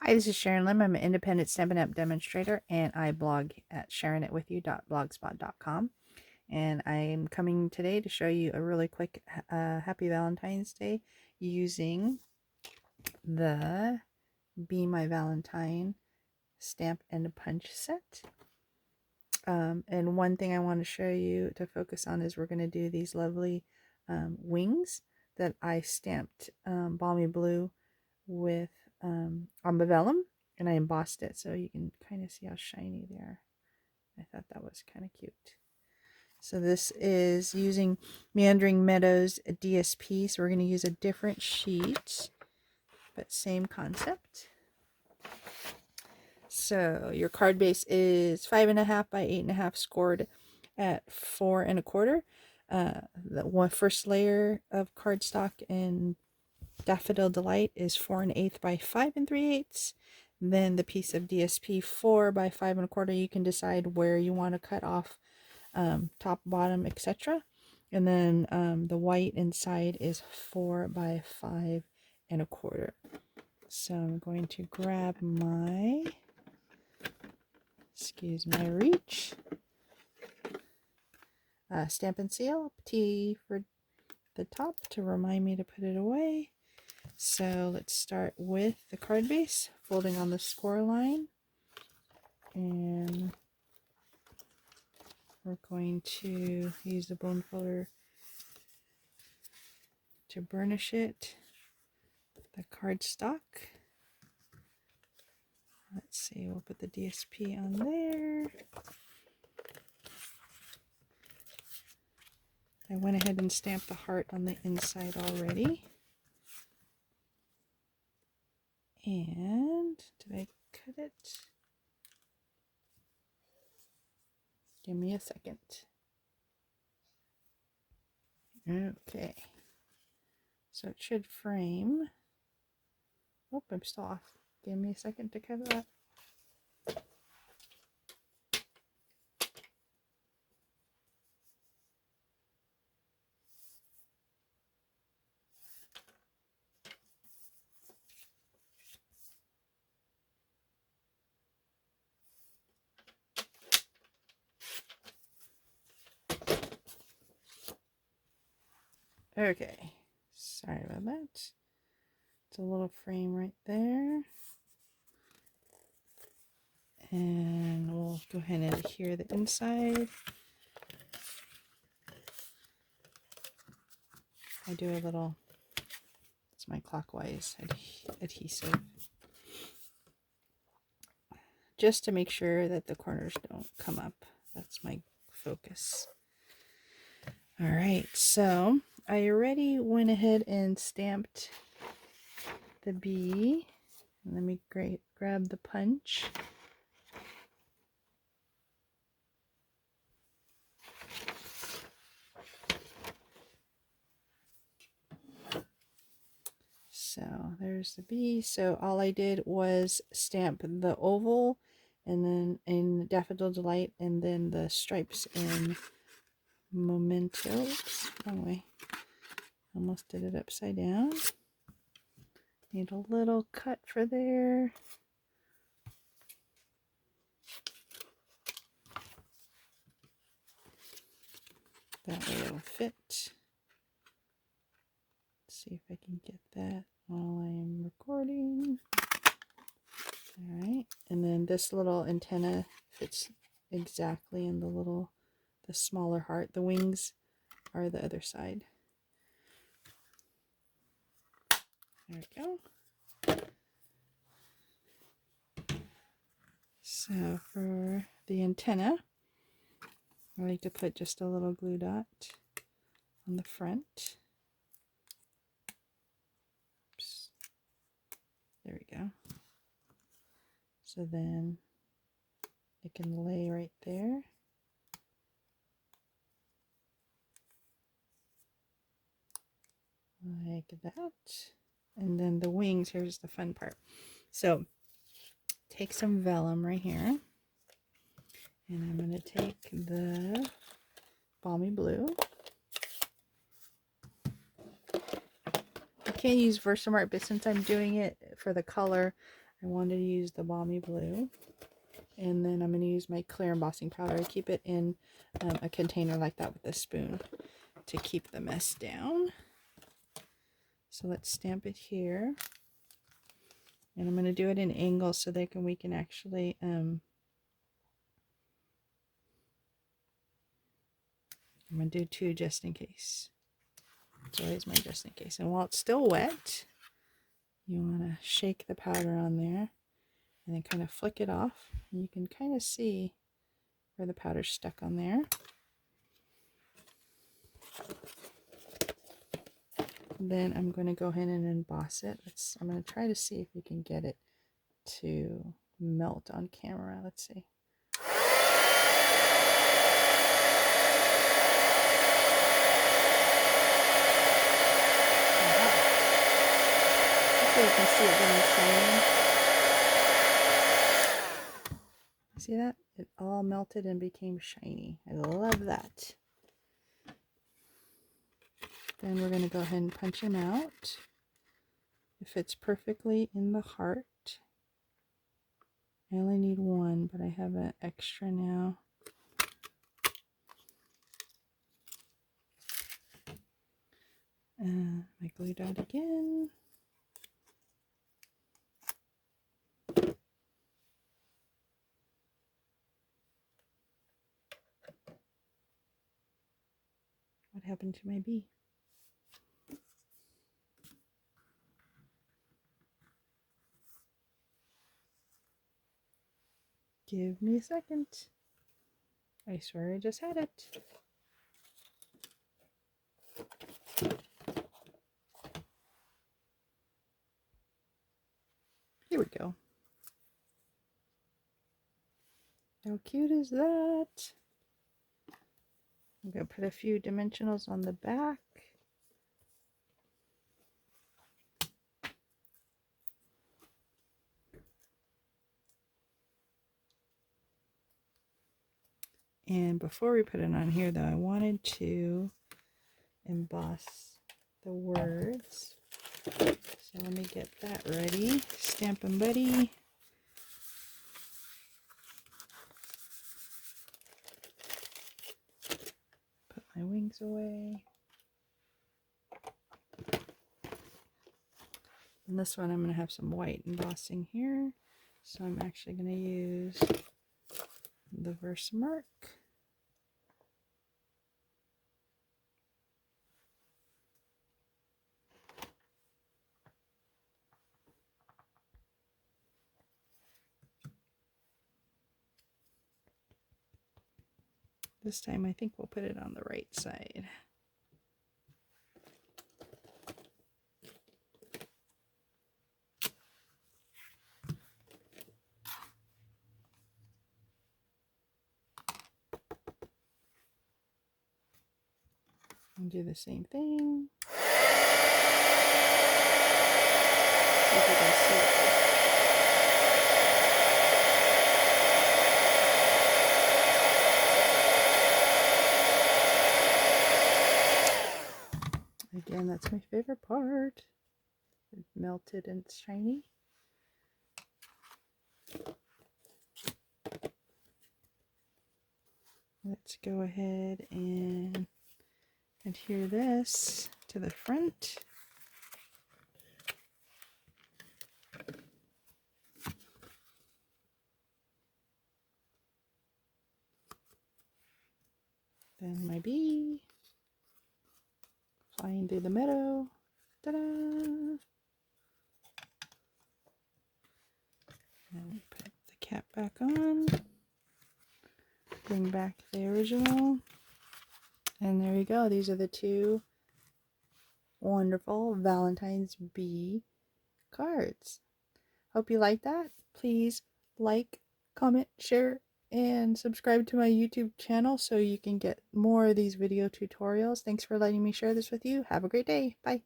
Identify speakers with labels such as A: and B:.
A: Hi, this is Sharon Lim. I'm an independent Stampin' Up! Demonstrator, and I blog at sharonitwithyou.blogspot.com. And I'm coming today to show you a really quick Happy Valentine's Day using the Be My Valentine stamp and punch set. And one thing I want to show you to focus on is we're going to do these lovely wings that I stamped balmy blue with on the vellum, and I embossed it so you can kind of see how shiny they are. I thought that was kind of cute. So this is using Meandering Meadows DSP, so we're going to use a different sheet, but same concept. So your card base is 5.5 by 8.5, scored at 4 1/4. The first layer of cardstock and Daffodil Delight is 4 1/8 by 5 3/8. Then the piece of DSP 4 by 5 1/4. You can decide where you want to cut off, top, bottom, etc. And then the white inside is 4 by 5 1/4. So I'm going to grab my, excuse my reach, Stampin' Seal, T for the top to remind me to put it away. So let's start with the card base, folding on the score line, and we're going to use the bone folder to burnish it, the cardstock. Let's see, we'll put the DSP on there. I went ahead and stamped the heart on the inside already. And did I cut it? Give me a second. Okay. So it should frame. Oh, I'm still off. Give me a second to cover that. Okay, sorry about that. It's a little frame right there. And we'll go ahead and adhere the inside. I do a little, it's my clockwise adhesive, just to make sure that the corners don't come up. That's my focus. All right, so I already went ahead and stamped the bee. Let me grab the punch. So there's the bee. So all I did was stamp the oval, and then in Daffodil Delight, and then the stripes in Memento. Oops, wrong way. Almost did it upside down. Need a little cut for there. That way it'll fit. Let's see if I can get that while I am recording. Alright, and then this little antenna fits exactly in the smaller heart. The wings are the other side. There we go. So for the antenna, I like to put just a little glue dot on the front. Oops. There we go. So then it can lay right there. Like that. And then the wings, here's the fun part. So take some vellum right here, and I'm going to take the balmy blue. I can't use Versamart, but since I'm doing it for the color, I wanted to use the Balmy Blue. And then I'm going to use my clear embossing powder. I keep it in a container like that with a spoon to keep the mess down. So let's stamp it here. And I'm going to do it in angles so we can actually I'm going to do 2 just in case. It's always my just in case. And while it's still wet, you want to shake the powder on there and then kind of flick it off. And you can kind of see where the powder's stuck on there. Then I'm going to go ahead and emboss it. I'm going to try to see if we can get it to melt on camera. Let's see. So you can see it getting shiny. See that? It all melted and became shiny. I love that. Then we're going to go ahead and punch him out. It fits perfectly in the heart. I only need 1, but I have an extra now. My glue dot again. What happened to my bee? Give me a second. I swear I just had it. Here we go. How cute is that? I'm going to put a few dimensionals on the back. And before we put it on here, though, I wanted to emboss the words. So let me get that ready. Stampin' Buddy. Put my wings away. And this one I'm going to have some white embossing here. So I'm actually going to use the Versamark. This time I think we'll put it on the right side. And do the same thing. See if you can see it. Again, that's my favorite part. It's melted and it's shiny. Let's go ahead and adhere this to the front. Then my bee flying through the meadow. Ta-da! And put the cap back on. Bring back the original. And there you go. These are the 2 wonderful Valentine's bee cards. Hope you like that. Please like, comment, share, and subscribe to my YouTube channel so you can get more of these video tutorials. Thanks for letting me share this with you. Have a great day. Bye.